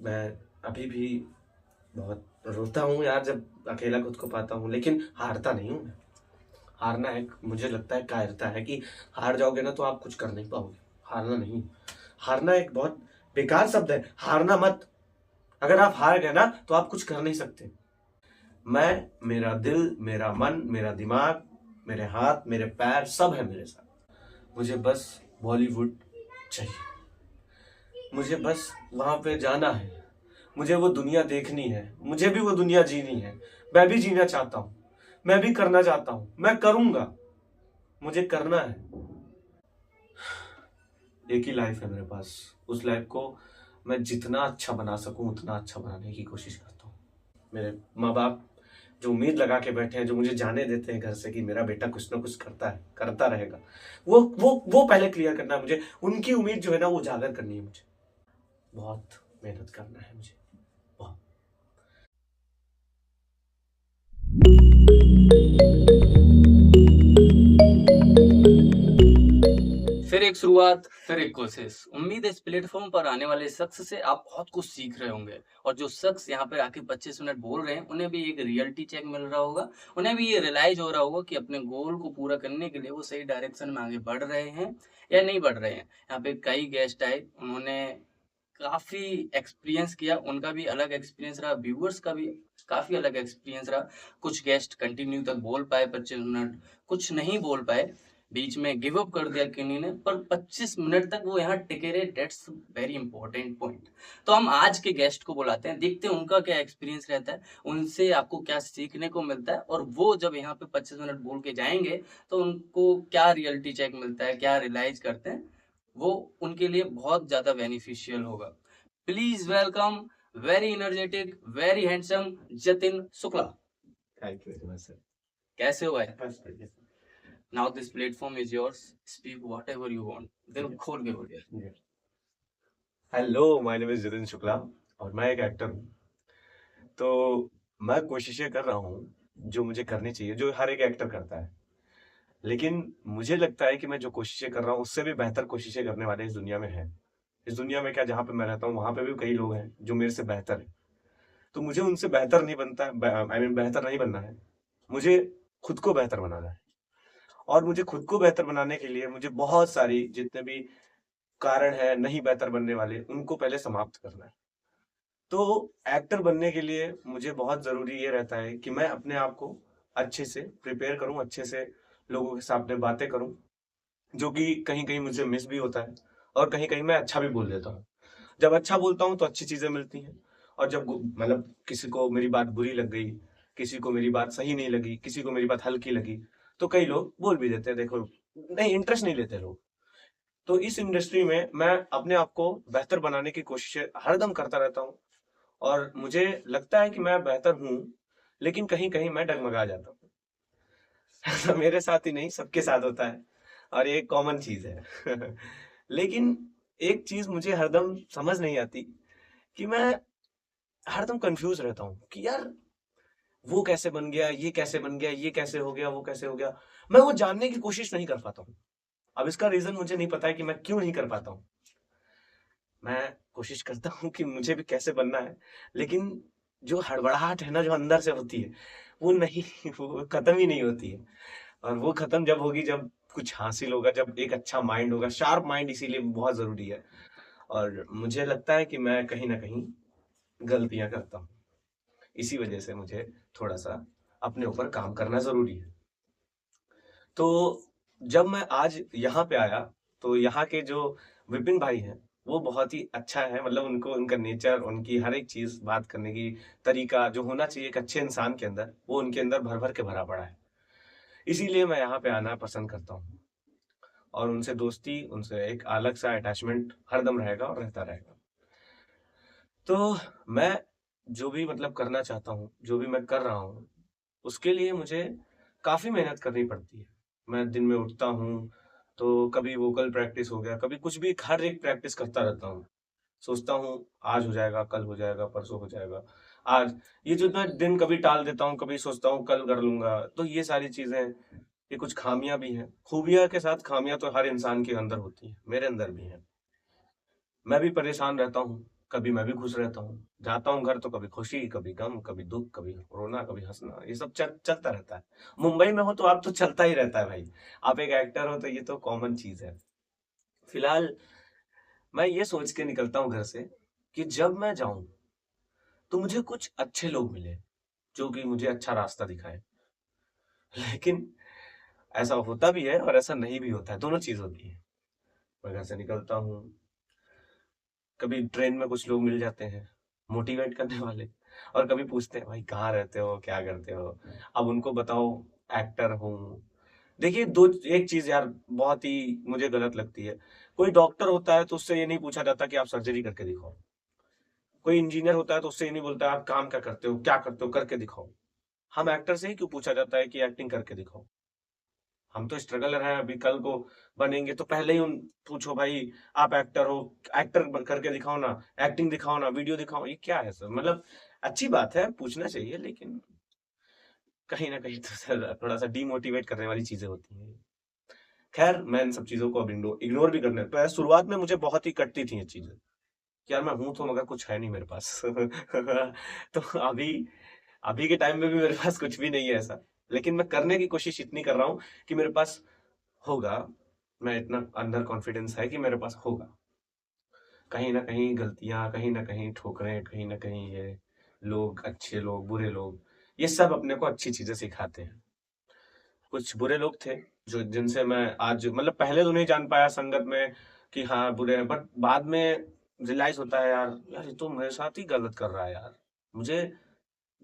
मैं अभी भी बहुत रोता हूँ यार जब अकेला खुद को पाता हूँ, लेकिन हारता नहीं हूँ मैं। हारना एक मुझे लगता है कायरता है कि हार जाओगे ना तो आप कुछ कर नहीं पाओगे। हारना नहीं, हारना एक बहुत बेकार शब्द है। हारना मत। अगर आप हार गए ना तो आप कुछ कर नहीं सकते। मैं, मेरा दिल, मेरा मन, मेरा दिमाग, मेरे हाथ, मेरे पैर सब है मेरे साथ। मुझे बस बॉलीवुड चाहिए। मुझे बस वहां पे जाना है। मुझे वो दुनिया देखनी है। मुझे भी वो दुनिया जीनी है। मैं भी जीना चाहता हूँ। मैं भी करना चाहता हूँ। मैं करूंगा। मुझे करना है। एक ही लाइफ है मेरे पास। उस लाइफ को मैं जितना अच्छा बना सकूं उतना अच्छा बनाने की कोशिश करता हूँ। मेरे माँ बाप जो उम्मीद लगा के बैठे हैं, जो मुझे जाने देते हैं घर से कि मेरा बेटा कुछ ना कुछ करता है, करता रहेगा, वो पहले क्लियर करना है मुझे। उनकी उम्मीद जो है ना वो उजागर करनी है मुझे। बहुत मेहनत करना है मुझे, बहुत। फिर एक शुरुआत, फिर एक कोशिश। उम्मीद है इस प्लेटफॉर्म पर आने वाले शख्स से आप बहुत कुछ सीख रहे होंगे और जो शख्स यहाँ पर आके 25 मिनट बोल रहे हैं उन्हें भी एक रियलिटी चेक मिल रहा होगा। उन्हें भी ये रियलाइज हो रहा होगा कि अपने गोल को पूरा करने के लिए वो सही डायरेक्शन में आगे बढ़ रहे हैं या नहीं बढ़ रहे हैं। यहाँ पे कई गेस्ट आए, उन्होंने काफी एक्सपीरियंस किया, उनका भी अलग एक्सपीरियंस रहा, व्यूअर्स का भी काफी अलग एक्सपीरियंस रहा। कुछ गेस्ट कंटिन्यू तक बोल पाए 25 मिनट, कुछ नहीं बोल पाए, बीच में गिव अप कर दिया किन्हीं ने, पर 25 मिनट तक वो यहाँ टिके रहे। That's very important point. तो हम आज के गेस्ट को बुलाते हैं, देखते हैं उनका क्या एक्सपीरियंस रहता है, उनसे आपको क्या सीखने को मिलता है और वो जब यहाँ पे 25 मिनट बोल के जाएंगे तो उनको क्या रियलिटी चेक मिलता है, क्या रियलाइज करते हैं, वो उनके लिए बहुत ज्यादा बेनिफिशियल होगा। Please welcome very energetic, very handsome Jatin Shukla. Thank you very much sir. कैसे हो भाई? बस बढ़िया। Now this platform is yours, speak what ever you want, दिल खोल के बोलिए। Hello, my name is Jatin Shukla और मैं एक एक्टर हूँ। तो मैं कोशिशें कर रहा हूँ जो मुझे करनी चाहिए, जो हर एक एक्टर करता है। लेकिन मुझे लगता है कि मैं जो कोशिशें कर रहा हूँ उससे भी बेहतर कोशिशें करने वाले इस दुनिया में हैं। इस दुनिया में क्या, जहाँ पे मैं रहता हूँ वहां पे भी कई लोग हैं जो मेरे से बेहतर है। तो मुझे उनसे बेहतर नहीं बनता है, आई मीन बेहतर नहीं बनना है। मुझे खुद को बेहतर बनाना है। और मुझे खुद को बेहतर बनाने के लिए मुझे बहुत सारी जितने भी कारण है नहीं बेहतर बनने वाले, उनको पहले समाप्त करना है। तो एक्टर बनने के लिए मुझे बहुत ज़रूरी ये रहता है कि मैं अपने आप को अच्छे से प्रिपेयर करूँ, अच्छे से लोगों के सामने बातें करूँ, जो कि कहीं-कहीं मुझे मिस भी होता है और कहीं-कहीं मैं अच्छा भी बोल देता हूँ। जब अच्छा बोलता हूँ तो अच्छी चीज़ें मिलती हैं और जब मतलब किसी को मेरी बात बुरी लग गई, किसी को मेरी बात सही नहीं लगी, किसी को मेरी बात हल्की लगी, तो कई लोग बोल भी देते हैं, देखो नहीं, इंटरेस्ट नहीं लेते लोग। तो इस इंडस्ट्री में मैं अपने आप को बेहतर बनाने की कोशिशें हरदम करता रहता हूँ और मुझे लगता है कि मैं बेहतर हूँ, लेकिन कहीं-कहीं मैं डगमगा जाता हूँ। ऐसा मेरे साथ ही नहीं, सबके साथ होता है और ये एक कॉमन चीज़ है। लेकिन एक चीज़ मुझे हरदम समझ नहीं आती कि मैं हरदम कन्फ्यूज़ रहता हूँ कि यार वो कैसे बन गया, ये कैसे बन गया, ये कैसे हो गया, वो कैसे हो गया? मैं वो जानने की कोशिश नहीं कर पाता हूँ। अब इसका रीज़न मुझे नहीं पता है कि मैं क्यों नहीं कर पाता हूँ। मैं कोशिश करता हूँ कि मुझे भी कैसे बनना है, लेकिन जो हड़बड़ाहट है ना जो अंदर से होती है, वो नहीं वो खत्म ही नहीं होती है। और वो खत्म जब होगी जब कुछ हासिल होगा, जब एक अच्छा माइंड होगा, शार्प माइंड इसीलिए बहुत ज़रूरी है। और मुझे लगता है कि मैं कहीं न कहीं गलतियाँ करता हूँ। इसी वजह से मुझे थोड़ा-सा अपने ऊपर काम करना ज़रूरी है। तो जब मैं आज यहाँ पे आया, तो यहाँ के जो विपिन भाई हैं, वो बहुत ही अच्छा है, मतलब उनको उनका नेचर, उनकी हर एक चीज़, बात करने की तरीका जो होना चाहिए एक अच्छे इंसान के अंदर, वो उनके अंदर भर-भर के भरा पड़ा है। इसीलिए मैं यहाँ पे आना पसंद करता हूँ और उनसे दोस्ती, उनसे एक अलग-सा अटैचमेंट हरदम रहेगा और रहता रहेगा। तो मैं जो भी मतलब करना चाहता हूँ, जो भी मैं कर रहा हूँ, उसके लिए मुझे काफ़ी मेहनत करनी पड़ती है। मैं दिन में उठता हूँ, तो कभी वोकल प्रैक्टिस हो गया, कभी कुछ भी, हर एक प्रैक्टिस करता रहता हूँ। सोचता हूँ आज हो जाएगा, कल हो जाएगा, परसों हो जाएगा। आज ये जो मैं दिन कभी टाल देता हूँ, कभी सोचता हूँ कल कर लूँगा, तो ये सारी चीज़ें, ये कुछ खामियाँ भी हैं। खूबियाँ के साथ खामियाँ तो हर इंसान के अंदर होती हैं, मेरे अंदर भी हैं। मैं भी परेशान रहता हूँ, कभी मैं भी खुश रहता हूँ, जाता हूँ घर तो कभी खुशी, कभी गम, कभी दुख, कभी रोना, कभी हंसना, ये सब चलता रहता है। मुंबई में हो तो आप तो चलता ही रहता है भाई। आप एक एक्टर हो तो ये तो कॉमन चीज है। फिलहाल मैं ये सोच के निकलता हूँ घर से कि जब मैं जाऊं तो मुझे कुछ अच्छे लोग मिले जो कि मुझे अच्छा रास्ता दिखाए। लेकिन ऐसा होता भी है और ऐसा नहीं भी होता है, दोनों चीज होती है। मैं घर से निकलता हूँ, कभी ट्रेन में कुछ लोग मिल जाते हैं मोटिवेट करने वाले, और कभी पूछते हैं भाई कहाँ रहते हो, क्या करते हो। अब उनको बताओ एक्टर हूँ। देखिए दो, एक चीज यार बहुत ही मुझे गलत लगती है। कोई डॉक्टर होता है तो उससे ये नहीं पूछा जाता कि आप सर्जरी करके दिखाओ। कोई इंजीनियर होता है तो उससे ये नहीं बोलता आप काम क्या करते हो, क्या करते हो, करके दिखाओ। हम एक्टर से ही क्यों पूछा जाता है कि एक्टिंग करके दिखाओ। हम तो स्ट्रगलर हैं, अभी कल को बनेंगे तो पहले ही उन पूछो भाई आप एक्टर हो, एक्टर करके दिखाओ ना, एक्टिंग दिखाओ ना, वीडियो दिखाओ। ये क्या है सर, मतलब अच्छी बात है पूछना चाहिए, लेकिन कहीं ना कहीं तो सर थोड़ा सा डीमोटिवेट करने वाली चीजें होती हैं। खैर मैं इन सब चीजों को अब इग्नोर भी करने तो शुरुआत में मुझे बहुत ही कटती थी ये चीजें कि यार मैं हूं तो मगर कुछ है नहीं मेरे पास। तो अभी अभी के टाइम में भी मेरे पास कुछ भी नहीं है ऐसा, लेकिन मैं करने की कोशिश इतनी कर रहा हूँ कि मेरे पास होगा। मैं इतना अंदर कॉन्फिडेंस है कि मेरे पास होगा। कहीं ना कहीं गलतियां, कहीं ना कहीं ठोकरें, कहीं ना कहीं ये लोग, अच्छे लोग बुरे लोग, ये सब अपने को अच्छी चीजें सिखाते हैं। कुछ बुरे लोग थे जो जिनसे मैं आज मतलब पहले तो नहीं जान पाया संगत में कि हाँ बुरे हैं, बट बाद में रियलाइज होता है यार यार ये तो मेरे साथ ही गलत कर रहा है यार। मुझे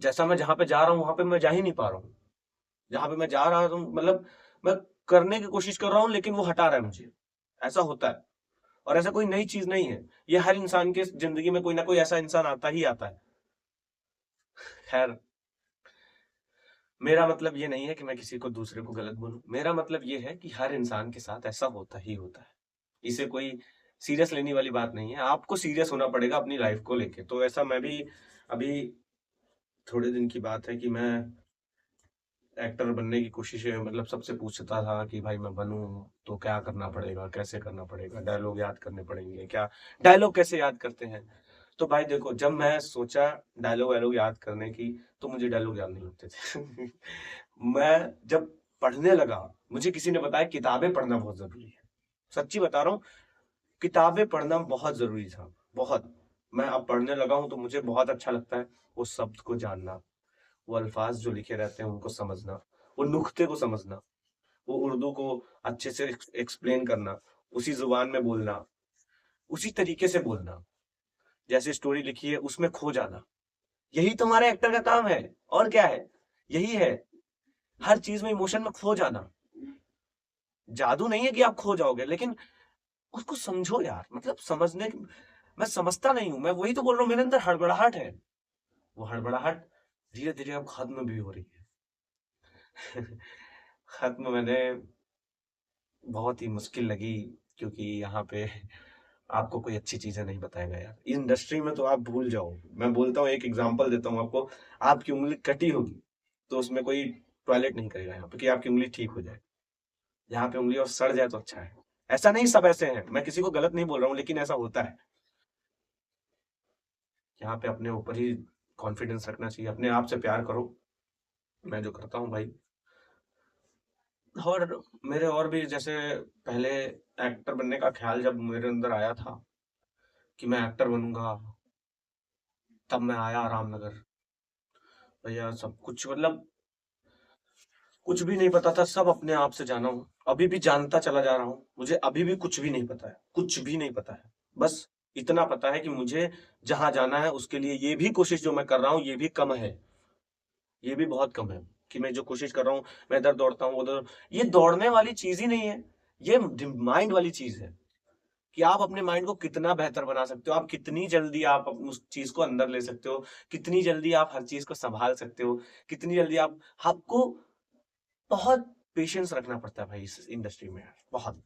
जैसा मैं जहाँ पे जा रहा हूँ वहां पे मैं जा ही नहीं पा रहा हूँ। जहाँ पे मैं जा रहा हूँ मतलब मैं करने की कोशिश कर रहा हूँ लेकिन वो हटा रहा है मुझे। ऐसा होता है, और ऐसा कोई नई चीज नहीं है। ये हर इंसान के जिंदगी में कोई ना कोई ऐसा इंसान आता ही आता है। खैर मेरा मतलब ये नहीं है कि मैं किसी को दूसरे को गलत बोलूं, मेरा मतलब ये है कि हर इंसान के साथ ऐसा होता ही होता है। इसे कोई सीरियस लेने वाली बात नहीं है, आपको सीरियस होना पड़ेगा अपनी लाइफ को लेके। तो ऐसा मैं भी अभी थोड़े दिन की बात है कि मैं एक्टर बनने की कोशिश है, मतलब सबसे पूछता था कि भाई मैं बनूं तो क्या करना पड़ेगा, कैसे करना पड़ेगा, डायलॉग याद करने पड़ेंगे क्या, डायलॉग कैसे याद करते हैं। तो भाई देखो जब मैं सोचा डायलॉग वायलॉग याद करने की तो मुझे डायलॉग याद नहीं होते थे। मैं जब पढ़ने लगा, मुझे किसी ने बताया किताबें पढ़ना बहुत जरूरी है। सच्ची बता रहा हूँ, किताबें पढ़ना बहुत जरूरी था, बहुत। मैं अब पढ़ने लगा हूँ तो मुझे बहुत अच्छा लगता है वो शब्द को जानना, वो अल्फाज जो लिखे रहते हैं उनको समझना, वो नुक्ते को समझना, वो उर्दू को अच्छे से एक्सप्लेन करना, उसी जुबान में बोलना, उसी तरीके से बोलना, जैसे स्टोरी लिखी है उसमें खो जाना। यही तुम्हारे एक्टर का काम है, और क्या है, यही है। हर चीज में इमोशन में खो जाना। जादू नहीं है कि आप खो जाओगे, लेकिन उसको समझो यार, मतलब मैं समझता नहीं हूं, मैं वही तो बोल रहा हूँ, मेरे अंदर हड़बड़ाहट है। वो हड़बड़ाहट धीरे धीरे अब खत्म भी हो रही है। खत्म मैंने बहुत ही मुश्किल लगी, क्योंकि यहाँ पे आपको कोई अच्छी चीजें नहीं बताएगा यार। इस इंडस्ट्री में तो आप भूल जाओ। मैं बोलता हूँ, एक एग्जांपल देता हूँ आपको। आपकी उंगली कटी होगी तो उसमें कोई टॉयलेट नहीं करेगा यहाँ पे कि आपकी उंगली ठीक हो जाए। यहाँ पे उंगली और सड़ जाए तो अच्छा है। ऐसा नहीं सब ऐसे हैं, मैं किसी को गलत नहीं बोल रहा हूँ, लेकिन ऐसा होता है। यहाँ पे अपने ऊपर ही कॉन्फिडेंस रखना चाहिए, अपने आप से प्यार करो। मैं जो करता हूँ भाई, और मेरे और भी जैसे पहले एक्टर बनने का ख्याल जब मेरे अंदर आया था कि मैं एक्टर बनूंगा, तब मैं आया रामनगर। भैया सब कुछ मतलब कुछ भी नहीं पता था, सब अपने आप से जाना हूँ, अभी भी जानता चला जा रहा हूँ। मुझे अभी भी कुछ भी नहीं पता है, कुछ भी नहीं पता है। बस इतना पता है कि मुझे जहां जाना है उसके लिए ये भी कोशिश जो मैं कर रहा हूँ ये भी कम है, ये भी बहुत कम है। कि मैं जो कोशिश कर रहा हूँ, मैं इधर दौड़ता हूँ उधर, ये दौड़ने वाली चीज ही नहीं है, ये माइंड वाली चीज है। कि आप अपने माइंड को कितना बेहतर बना सकते हो, आप कितनी जल्दी आप उस चीज को अंदर ले सकते हो, कितनी जल्दी आप हर चीज को संभाल सकते हो, कितनी जल्दी आपको बहुत पेशेंस रखना पड़ता है भाई इस इंडस्ट्री में यार, बहुत।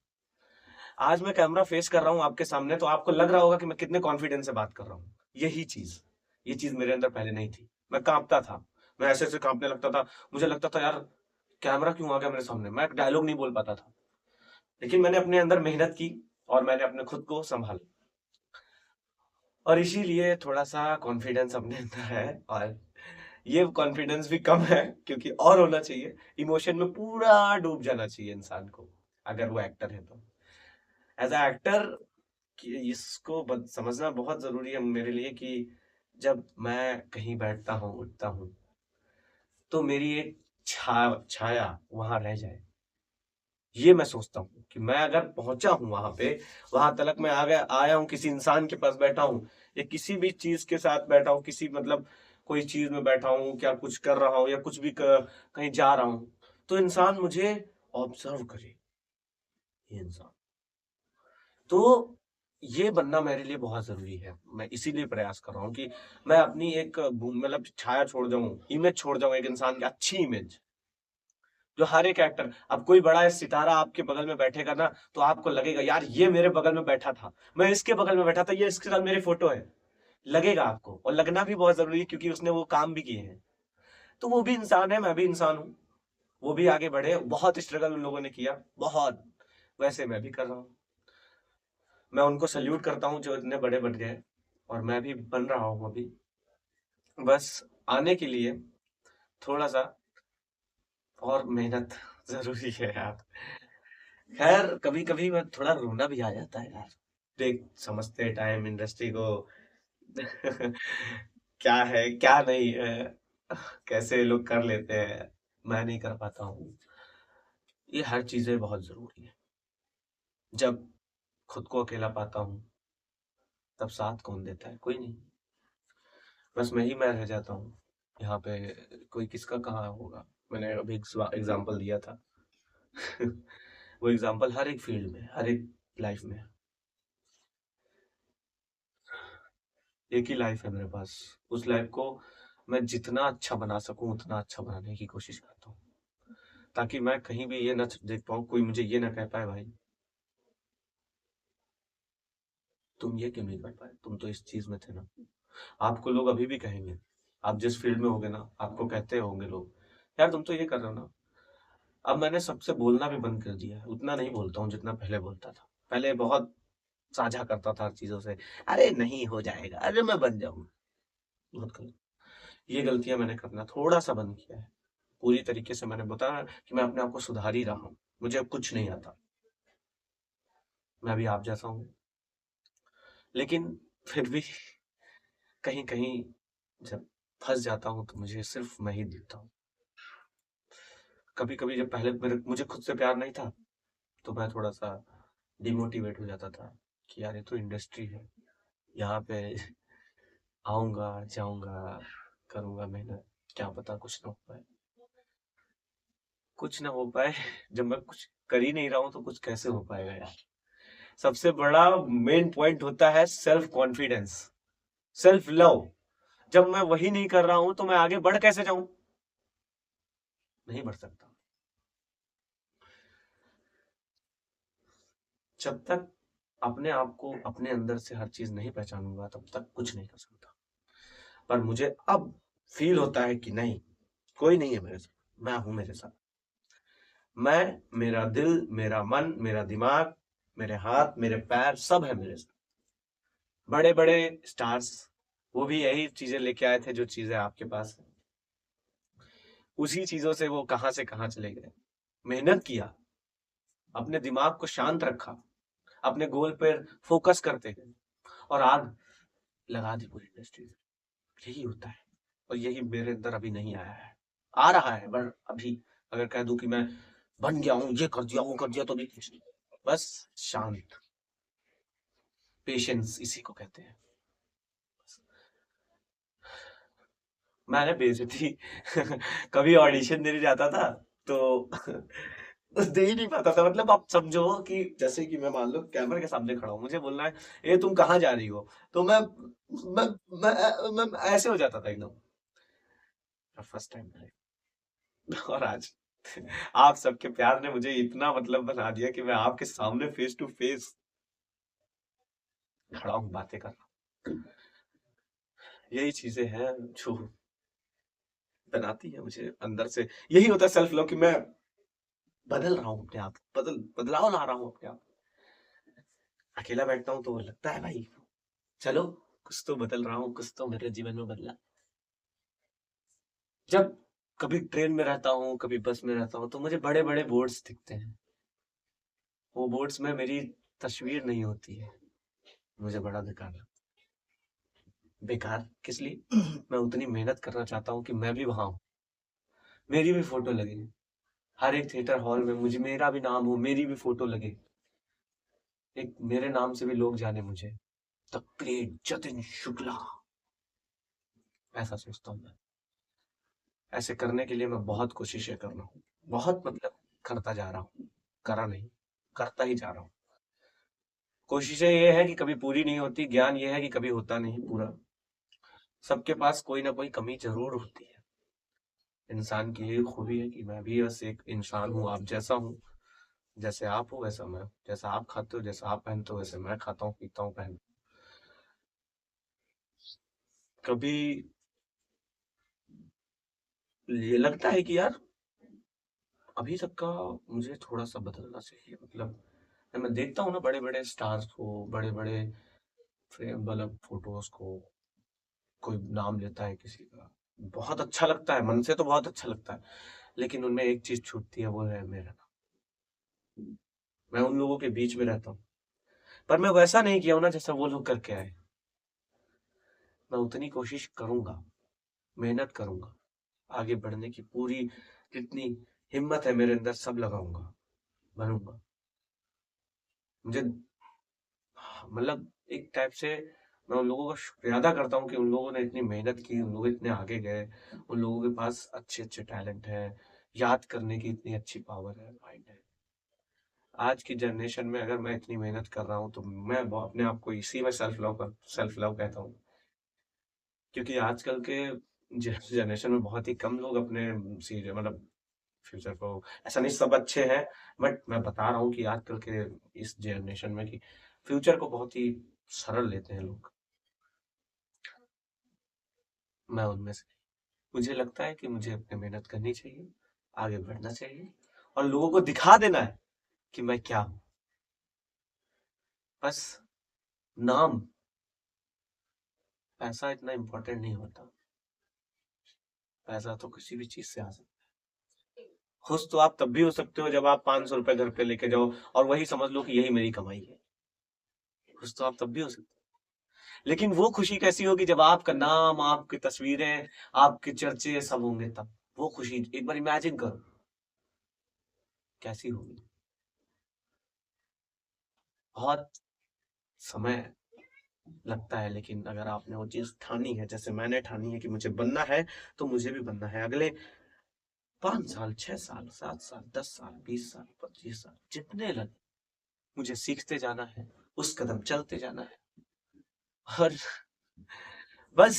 आज मैं कैमरा फेस कर रहा हूँ आपके सामने तो आपको लग रहा होगा कि मैं कितने कॉन्फिडेंस से बात कर रहा हूँ। यही चीज, ये चीज मेरे अंदर पहले नहीं थी। मैं कांपता था, मैं ऐसे ऐसे कांपने लगता था। मुझे लगता था यार कैमरा क्यों आ गया मेरे सामने, मैं डायलॉग नहीं बोल पाता था। लेकिन मैंने अपने अंदर मेहनत की और मैंने अपने खुद को संभाला। और इसीलिए थोड़ा-सा कॉन्फिडेंस अपने अंदर है और ये कॉन्फिडेंस भी कम है क्योंकि और होना चाहिए। इमोशन में पूरा डूब जाना चाहिए इंसान को, अगर वो एक्टर है तो। एज़ अ एक्टर कि इसको समझना बहुत ज़रूरी है मेरे लिए कि जब मैं कहीं बैठता हूँ, उठता हूँ, तो मेरी एक छाया वहाँ रह जाए। ये मैं सोचता हूँ कि मैं अगर पहुँचा हूँ वहाँ पे, वहाँ तलक मैं आ गया आया हूँ, किसी इंसान के पास बैठा हूँ या किसी भी चीज़ के साथ बैठा हूँ, किसी मतलब कोई चीज़ में बैठा हूँ, क्या कुछ कर रहा हूँ या कुछ भी कहीं जा रहा हूँ, तो इंसान मुझे ऑब्ज़र्व करे, ये इंसान। तो ये बनना मेरे लिए बहुत ज़रूरी है। मैं इसीलिए प्रयास कर रहा हूँ कि मैं अपनी एक मतलब छाया छोड़ जाऊँ, इमेज छोड़ जाऊँ एक इंसान की अच्छी इमेज। जो हर एक एक्टर अब कोई बड़ा सितारा आपके बगल में बैठेगा ना, तो आपको लगेगा यार ये मेरे बगल में बैठा था, मैं इसके बगल में बैठा था, ये इसके साथ मेरी फ़ोटो है। लगेगा आपको और लगना भी बहुत ज़रूरी है क्योंकि उसने वो काम भी किए हैं। तो वो भी इंसान है, मैं भी इंसान हूँ। वो भी आगे बढ़े, बहुत स्ट्रगल उन लोगों ने किया, बहुत। वैसे मैं भी कर रहा हूँ। मैं उनको सैल्यूट करता हूँ जो इतने बड़े बन गए और मैं भी बन रहा हूँ अभी। बस आने के लिए थोड़ा-सा और मेहनत ज़रूरी है यार। खैर कभी-कभी मैं थोड़ा रोना भी आ जाता है यार। देख समझते टाइम इंडस्ट्री को क्या है, क्या नहीं है, कैसे लोग कर लेते हैं, मैं नहीं कर पाता हूँ। ये हर चीज़ें बहुत ज़रूरी है। जब खुद को अकेला पाता हूँ, तब साथ कौन देता है? कोई नहीं। बस मैं रह जाता हूँ। यहाँ पे कोई किसका कहाँ होगा? मैंने अभी एग्ज़ाम्पल दिया था। वो एग्ज़ाम्पल हर एक फ़ील्ड में, हर एक लाइफ़ में। एक ही लाइफ़ है मेरे पास। उस लाइफ़ को मैं जितना अच्छा बना सकूँ, उतना अच्छा बनाने की कोशिश करता हूँ। ताकि मैं कहीं भी ये ना देख पाऊँ, कोई मुझे ये ना कह पाए भाई, तुम ये क्यों नहीं कर पाए? तुम तो इस चीज़ में थे ना। आपको लोग अभी भी कहेंगे। आप जिस फ़ील्ड में होगे ना, आपको कहते होंगे लोग, यार तुम तो ये कर रहे हो ना। अब मैंने सबसे बोलना भी बंद कर दिया है। उतना नहीं बोलता हूँ जितना पहले बोलता था। पहले बहुत साझा करता था हर चीज़ों से। अरे नहीं हो जाएगा, अरे मैं बन जाऊँगा। बहुत गलत। ये गलतियाँ मैंने करना थोड़ा-सा बंद किया है। पूरी तरीके से मैंने बताया कि मैं अपने आप को सुधार ही रहा हूँ। मुझे अब कुछ नहीं आता। मैं भी आप जैसा हूँ। लेकिन फिर भी कहीं-कहीं जब फँस जाता हूँ तो मुझे सिर्फ़ मैं ही दिखता हूँ। कभी-कभी जब पहले मुझे खुद से प्यार नहीं था, तो मैं थोड़ा-सा डिमोटिवेट हो जाता था कि यार ये तो इंडस्ट्री है। यहाँ पे आऊँगा, जाऊँगा, करूँगा मेहनत, क्या पता कुछ ना हो पाए। कुछ ना हो पाए, जब मैं कुछ कर ही नहीं रहा हूँ तो कुछ कैसे हो पाएगा यार? सबसे बड़ा मेन पॉइंट होता है सेल्फ कॉन्फिडेंस, सेल्फ लव। जब मैं वही नहीं कर रहा हूँ तो मैं आगे बढ़ कैसे जाऊँ? नहीं बढ़ सकता। जब तक अपने आप को अपने अंदर से हर चीज़ नहीं पहचानूँगा तब तक कुछ नहीं कर सकता। पर मुझे अब फ़ील होता है कि नहीं, कोई नहीं है मेरे साथ, मैं हूँ मेरे साथ। मैं, मेरा दिल, मेरा मन, मेरा दिमाग, मेरे हाथ, मेरे पैर सब है मेरे साथ। बड़े-बड़े स्टार्स वो भी यही चीज़ें लेके आए थे जो चीज़ें आपके पास हैं। उसी चीज़ों से वो कहाँ से कहाँ चले गए। मेहनत किया, अपने दिमाग को शांत रखा, अपने गोल पर फ़ोकस करते गए और आग लगा दी पूरी इंडस्ट्री में। यही होता है और यही मेरे अंदर अभी नहीं आया है। आ रहा है पर अभी अगर कह दूँ कि मैं बन गया हूँ, ये कर दिया, वो कर दिया तो भी कुछ नहीं। बस शांत, पेशेंस इसी को कहते हैं। मैंने बेइज्जती कभी ऑडिशन देने जाता था तो दे ही नहीं पाता था। मतलब आप समझो कि जैसे कि मैं मान लो कैमरे के सामने खड़ा हूँ, मुझे बोलना है, "ए तुम कहाँ जा रही हो?" तो मैं मैं ऐसे हो जाता था एकदम। फर्स्ट टाइम और आज आप सबके प्यार ने मुझे इतना मतलब बना दिया कि मैं आपके सामने फेस टू फेस खड़ा हूँ, बातें कर रहा हूँ। यही चीज़ें हैं जो बनाती है मुझे अंदर से। यही होता है सेल्फ लव कि मैं बदल रहा हूँ अपने आप, बदलाव ला रहा हूँ अपने आप। अकेला बैठता हूँ तो लगता है भाई चलो कुछ तो बदल रहा हूँ, कुछ तो मेरे जीवन में बदला। जब कभी ट्रेन में रहता हूँ, कभी बस में रहता हूँ, तो मुझे बड़े-बड़े बोर्ड्स दिखते हैं। वो बोर्ड्स में मेरी तस्वीर नहीं होती है। मुझे बड़ा बेकार लगता है। बेकार किस लिए? मैं उतनी मेहनत करना चाहता हूँ कि मैं भी वहाँ हूँ। मेरी भी फ़ोटो लगे। हर एक थिएटर हॉल में मुझे मेरा भी नाम हो, मेरी भी फ़ोटो लगे। एक मेरे नाम से भी लोग जाने मुझे। The great Jatin Shukla. ऐसा सोचता हूँ मैं। ऐसे करने के लिए मैं बहुत कोशिशें कर रहा हूँ। बहुत मतलब करता जा रहा हूँ। करा नहीं, करता ही जा रहा हूँ। कोशिशें ये है कि कभी पूरी नहीं होती, ज्ञान ये है कि कभी होता नहीं पूरा। सबके पास कोई ना कोई कमी ज़रूर होती है। इंसान की यही खूबी है कि मैं भी बस एक इंसान हूँ, आप जैसा हूँ। जैसे आप हो वैसा मैं, जैसा आप खाते हो, जैसा आप पहनते हो वैसे मैं खाता हूँ, पीता हूँ, कभी ये लगता है कि यार अभी तक का मुझे थोड़ा-सा बदलना चाहिए मतलब जब मैं देखता हूँ ना बड़े-बड़े स्टार्स को, बड़े-बड़े फ्रेम मतलब फ़ोटोज़ को, कोई नाम लेता है किसी का, बहुत अच्छा लगता है, मन से तो बहुत अच्छा लगता है। लेकिन उनमें एक चीज़ छूटती है, वो है मेरा नाम। मैं उन लोगों के बीच में रहता हूँ, पर मैं वैसा नहीं किया हूँ ना जैसा वो लोग करके आए। मैं उतनी कोशिश करूँगा, मेहनत करूँगा, आगे बढ़ने की पूरी जितनी हिम्मत है मेरे अंदर सब लगाऊँगा, बनूँगा। मुझे मतलब एक टाइप से मैं उन लोगों का शुक्रिया अदा करता हूँ कि उन लोगों ने इतनी मेहनत की, उन लोग इतने आगे गए, उन लोगों के पास अच्छे-अच्छे टैलेंट है, याद करने की इतनी अच्छी पावर है, माइंड है। आज की जनरेशन में अगर मैं इतनी मेहनत कर रहा हूँ, तो मैं ब अपने आप को इसी में सेल्फ लव कहता हूँ। क्योंकि आजकल के जनरेशन में बहुत ही कम लोग अपने सीधे मतलब फ्यूचर को ऐसा नहीं सब अच्छे हैं, बट मैं बता रहा हूँ कि आजकल के इस जनरेशन में कि फ्यूचर को बहुत ही सरल लेते हैं लोग। मैं उनमें से मुझे लगता है कि मुझे अपनी मेहनत करनी चाहिए, आगे बढ़ना चाहिए और लोगों को दिखा देना है कि मैं क्या हूँ। बस नाम, पैसा इतना इम्पोर्टेंट नहीं होता। पैसा तो किसी भी चीज़ से आ सकता है। खुश तो आप तब भी हो सकते हो जब आप 500 रुपए घर पे लेके जाओ और वही समझ लो कि यही मेरी कमाई है। खुश तो आप तब भी हो सकते हो। लेकिन वो खुशी कैसी होगी जब आपका नाम, आपकी तस्वीरें, आपके चर्चे सब होंगे तब। वो खुशी एक बार इमेजिन करो, कैसी होगी? बहुत समय लगता है लेकिन अगर आपने वो चीज़ ठानी है, जैसे मैंने ठानी है कि मुझे बनना है, तो मुझे भी बनना है। अगले 5 साल, 6 साल, 7 साल, 10 साल, 20 साल, 25 साल, जितने लगे, मुझे सीखते जाना है, उस कदम चलते जाना है और बस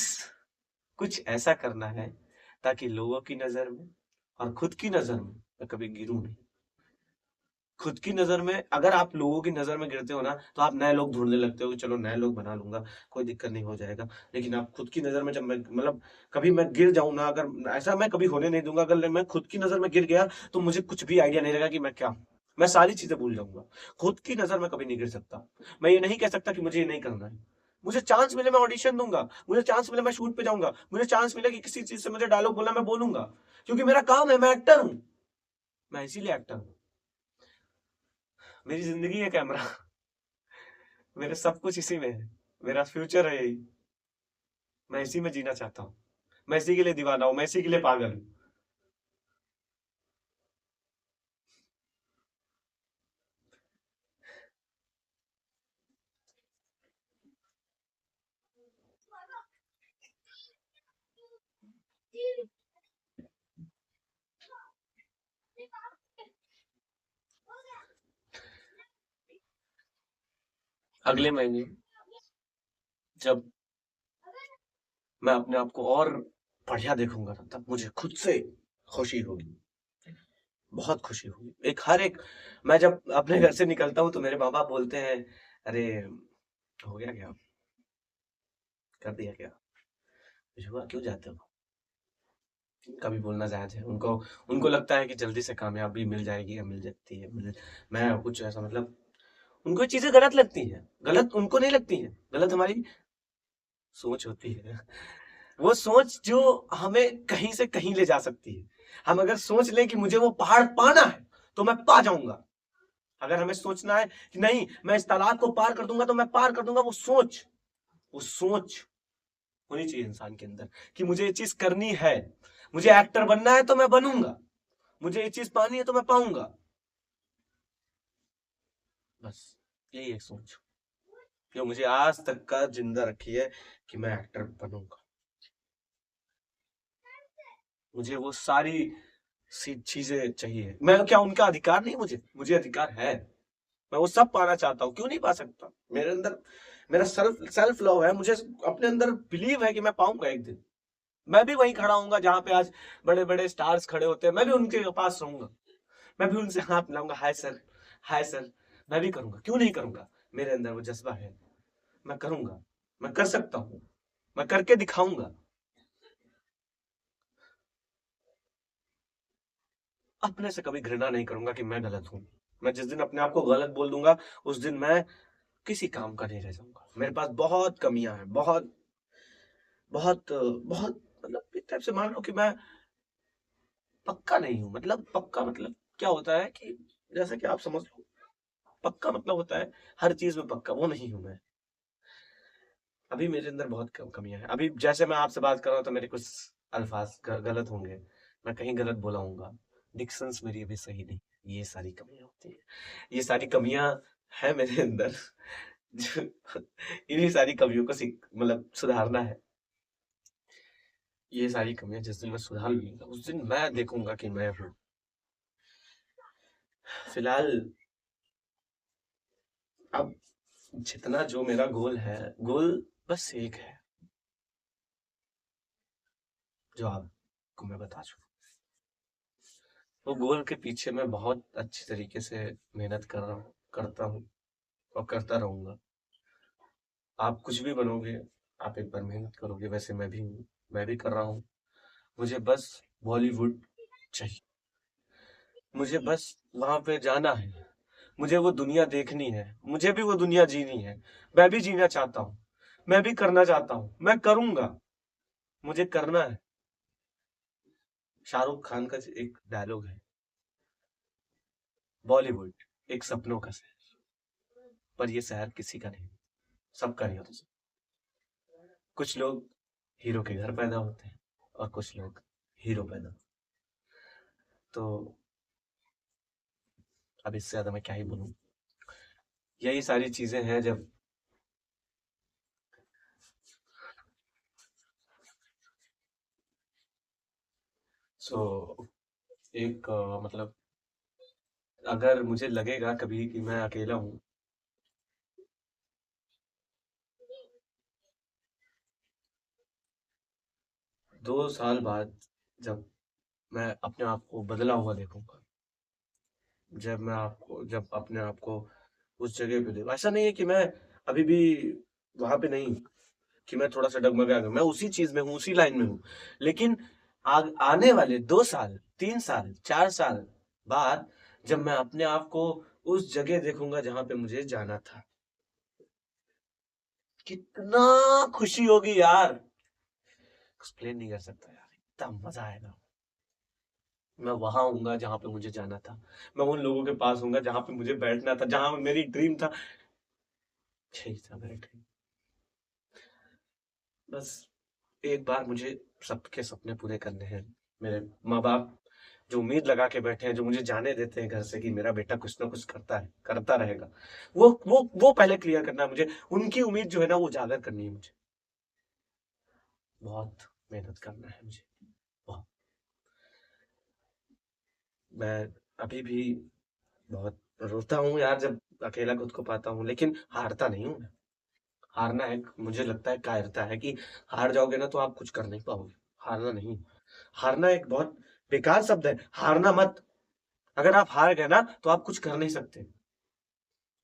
कुछ ऐसा करना है ताकि लोगों की नज़र में और खुद की नज़र में मैं कभी गिरूँ नहीं। खुद की नज़र में अगर आप लोगों की नज़र में गिरते हो ना, तो आप नए लोग ढूँढने लगते हो कि चलो नए लोग बना लूँगा, कोई दिक्कत नहीं हो जाएगा। लेकिन आप खुद की नज़र में जब मैं मतलब कभी मैं गिर जाऊँ ना अगर ऐसा मैं कभी होने नहीं दूँगा, अगर मैं खुद की नज़र में गिर गया, तो मुझे कुछ भी आइडिया नहीं रहेगा कि मैं क्या हूँ? मैं सारी चीज़ें भूल जाऊँगा। खुद की नज़र में कभी नहीं गिर सकता। मैं ये नहीं कह सकता कि मुझे ये नहीं करना है। मुझे चांस मिले मैं ऑडिशन दूँगा, मुझे चांस मिले मैं शूट पे जाऊँगा, मुझे चांस मिले कि किसी चीज़ से मुझे डायलॉग बोलना मैं बोलूँगा। क्योंकि मेरा काम है, मैं एक्टर हूँ। मैं इसीलिए एक्टर हूँ। मेरी ज़िंदगी है कैमरा। मेरा सब कुछ इसी में है। मेरा फ्यूचर है यही। मैं इसी में जीना चाहता हूँ। मैं इसी के लिए दीवाना हूँ, मैं इसी के लिए पागल हूँ। अगले महीने जब मैं अपने आप को और बढ़िया देखूँगा ना, तब मुझे खुद से खुशी होगी, बहुत खुशी होगी। हर एक मैं जब अपने घर से निकलता हूँ तो मेरे माँ-बाप बोलते हैं, "अरे! हो गया क्या? कर दिया क्या? कुछ हुआ? क्यों जाते हो?" कभी बोलना जायज़ है। उनको उनको लगता है कि जल्दी से कामयाबी मिल जाएगी या मिल सकती है। मैं कुछ ऐसा मतलब उनको ये चीज़ें गलत लगती हैं। गलत उनको नहीं लगती हैं। गलत हमारी सोच होती है, वो सोच जो हमें कहीं से कहीं ले जा सकती है। हम अगर सोच लें कि मुझे वो पहाड़ पाना है, तो मैं पा जाऊँगा। अगर हमें सोचना है कि नहीं, मैं इस तालाब को पार कर दूँगा, तो मैं पार कर दूँगा, वो सोच होनी चाहिए इंसान के अंदर कि मुझे ये चीज़ करनी है। मुझे एक्टर बनना है तो मैं बनूँगा। मुझे ये चीज़ पानी है तो मैं पाऊँगा। बस यही एक सोच जो मुझे आज तक का जिंदा रखी है कि मैं एक्टर बनूँगा। मुझे वो सारी चीज़ें चाहिए। मैं क्या उनका अधिकार नहीं मुझे? मुझे अधिकार है। मैं वो सब पाना चाहता हूँ, क्यों नहीं पा सकता? मेरे अंदर मेरा सेल्फ लव है, मुझे अपने अंदर बिलीव है कि मैं पाऊँगा एक दिन। मैं भी वहीं खड़ा होऊँगा जहाँ पे आज बड़े-बड़े स्टार्स खड़े होते हैं, मैं भी उनके पास रहूँगा। मैं भी उनसे हाथ मिलाऊँगा, हाय सर, मैं भी करूँगा, क्यों नहीं करूँगा? मेरे अंदर वो जज़्बा है, मैं करूँगा, मैं कर सकता हूँ, मैं करके दिखाऊँगा। अपने से कभी घृणा नहीं करूँगा कि मैं गलत हूँ। मैं जिस दिन अपने आप को गलत बोल दूँगा, उस दिन मैं किसी काम का नहीं रह जाऊँगा। मेरे पास बहुत कमियाँ हैं, बहुत मतलब एक टाइप से मान लो कि मैं पक्का नहीं हूँ। मतलब पक्का मतलब क्या होता है कि जैसे कि आप समझ लो, पक्का मतलब होता है हर चीज़ में पक्का, वो नहीं हूँ मैं। अभी मेरे अंदर बहुत कमियाँ हैं। अभी जैसे मैं आपसे बात कर रहा हूँ तो मेरे कुछ अल्फाज गलत होंगे, मैं कहीं गलत बोला होऊँगा, डिक्शंस मेरी अभी सही नहीं, ये सारी कमियाँ होती हैं। ये सारी कमियाँ हैं मेरे अंदर जो इन्हीं सारी कमियों को मतलब सुधारना है। ये सारी कमियाँ जिस दिन मैं सुधार लूँगा, उस दिन मैं देखूँगा कि मैं हूँ। फिलहाल अब जितना जो मेरा गोल बस एक है, जो आपको मैं बता चुका। वो गोल के पीछे मैं बहुत अच्छी तरीके से मेहनत कर रहा हूँ, करता हूँ और करता रहूँगा। आप कुछ भी बनोगे, आप एक बार मेहनत करोगे, वैसे मैं भी हूँ, मैं भी कर रहा हूँ। मुझे बस बॉलीवुड चाहिए। मुझे बस वहाँ पे जाना है। मुझे वो दुनिया देखनी है। मुझे भी वो दुनिया जीनी है। मैं भी जीना चाहता हूँ। मैं भी करना चाहता हूँ। मैं करूँगा। मुझे करना है। शाहरुख खान का एक डायलॉग है, बॉलीवुड एक सपनों का शहर, पर ये शहर किसी का नहीं, सबका नहीं होता। कुछ लोग हीरो के घर पैदा होते हैं और कुछ लोग हीरो पैदा होते हैं। तो अब इससे ज्यादा मैं क्या ही बोलूं। यही सारी चीजें हैं जब सो एक मतलब अगर मुझे लगेगा कभी कि मैं अकेला हूँ, 2 साल बाद जब मैं अपने आप को बदला हुआ देखूंगा, जब अपने आप को उस जगह पे देखूं, ऐसा नहीं है कि मैं अभी भी वहां पे नहीं हूं, कि मैं थोड़ा सा डगमगा गया, मैं उसी चीज में हूँ, उसी लाइन में हूँ। लेकिन आने वाले 2 साल, 3 साल, 4 साल बाद जब मैं अपने आप को उस जगह देखूंगा जहां पे मुझे जाना था, कितना खुशी होगी यार, एक्सप्लेन नहीं कर सकता यार, इतना मजा आएगा। मैं वहां हूँगा जहां पे मुझे जाना था। मैं उन लोगों के पास हूँगा जहां पे मुझे बैठना था, जहां मेरी ड्रीम था। यही था मेरा ड्रीम। बस एक बार मुझे सबके सपने पूरे करने हैं। मेरे माँ बाप जो उम्मीद लगा के बैठे हैं, जो मुझे जाने देते हैं घर से कि मेरा बेटा कुछ ना कुछ करता है, करता रहेगा, वो पहले क्लियर करना है मुझे। उनकी उम्मीद जो है ना, वो उजागर करनी है मुझे। बहुत मेहनत करना है मुझे, बहुत। मैं अभी भी बहुत रोता हूँ यार जब अकेला खुद को पाता हूँ, लेकिन हारता नहीं हूँ मैं। हारना एक मुझे लगता है कायरता है कि हार जाओगे ना तो आप कुछ कर नहीं पाओगे। हारना नहीं, हारना एक बहुत बेकार शब्द है। हारना मत। अगर आप हार गए ना तो आप कुछ कर नहीं सकते।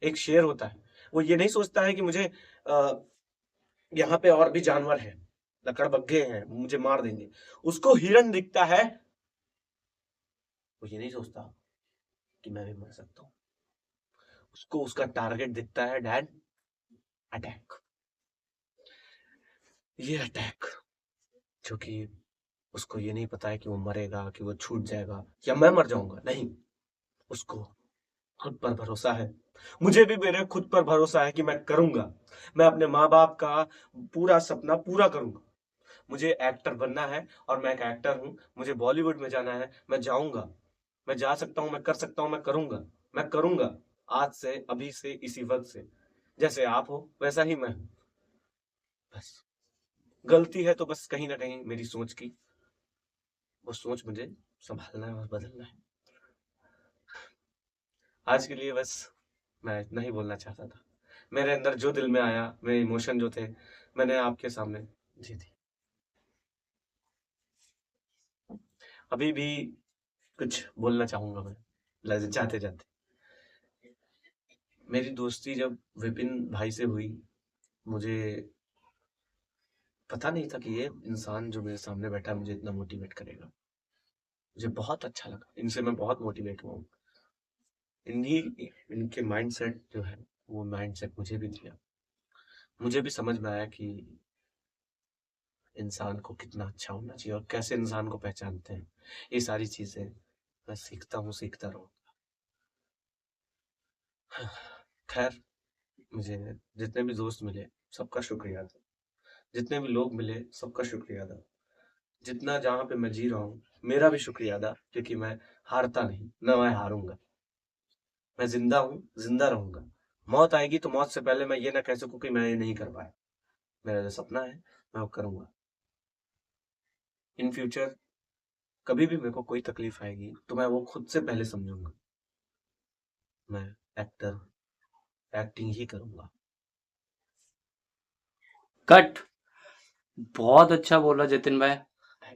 एक शेर होता है, वो ये नहीं सोचता है कि मुझे यहाँ पे और भी जानवर हैं, लकड़बग्घे हैं, मुझे मार देंगे। उसको हिरन दिखता है, वो ये नहीं सोचता कि मैं भी मर सकता हूँ। उसको उसका टारगेट दिखता है, डैड, अटैक। ये अटैक, जो कि उसको ये नहीं पता है कि वो मरेगा, कि वो छूट जाएगा या मैं मर जाऊँगा, नहीं। उसको खुद पर भरोसा है। मुझे भी मेरे खुद पर भरोसा है कि मैं करूँगा। मैं अपने माँ-बाप का पूरा सपना पूरा करूँगा। मुझे एक्टर बनना है और मैं एक एक्टर हूँ। मुझे बॉलीवुड में जाना है, मैं जाऊँगा। मैं जा सकता हूँ, मैं कर सकता हूँ, मैं करूँगा। मैं करूँगा। आज से, अभी से, इसी वक़्त से। जैसे आप हो, वैसा ही मैं हूँ। बस गलती है तो बस कहीं न कहीं मेरी सोच की। वो सोच मुझे सँभालना है और बदलना है। आज के लिए बस मैं इतना ही बोलना चाहता था। मेरे अंदर जो दिल में आया, मेरे इमोशन जो थे, मैंने आपके सामने जी दी। अभी भी कुछ बोलना चाहूँगा मैं, लज जाते-जाते। मेरी दोस्ती जब विपिन भाई से हुई, मुझे पता नहीं था कि ये इंसान जो मेरे सामने बैठा है, मुझे इतना मोटिवेट करेगा। मुझे बहुत अच्छा लगा, इनसे मैं बहुत मोटिवेट हुआ हूँ। इनके माइंडसेट जो है, वो माइंडसेट मुझे भी दिया। मुझे भी समझ में आया कि इंसान को कितना अच्छा होना चाहिए और कैसे इंसान को पहचानते हैं। ये सारी चीज़ें मैं सीखता हूँ, सीखता रहूँगा। खैर, मुझे जितने भी दोस्त मिले, सबका शुक्रिया अदा। जितने भी लोग मिले, सबका शुक्रिया अदा। जितना जहाँ पे मैं जी रहा हूँ, मेरा भी शुक्रिया अदा, क्योंकि मैं हारता नहीं, ना मैं हारूँगा। मैं ज़िंदा हूँ, ज़िंदा रहूँगा। मौत आएगी तो मौत से पहले मैं ये ना कह सकूँ कि मैं ये नहीं कर पाया। मेरा जो सपना है, मैं वो करूँगा। इन फ्यूचर कभी भी मेरे को कोई तकलीफ आएगी, तो मैं वो खुद से पहले समझूँगा। मैं एक्टर एक्टिंग ही करूँगा। कट। बहुत अच्छा बोला जितिन भाई।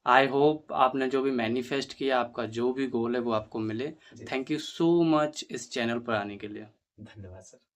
आई होप आपने जो भी मैनिफेस्ट किया, आपका जो भी गोल है वो आपको मिले। जी, थैंक यू सो मच इस चैनल पर आने के लिए। धन्यवाद सर।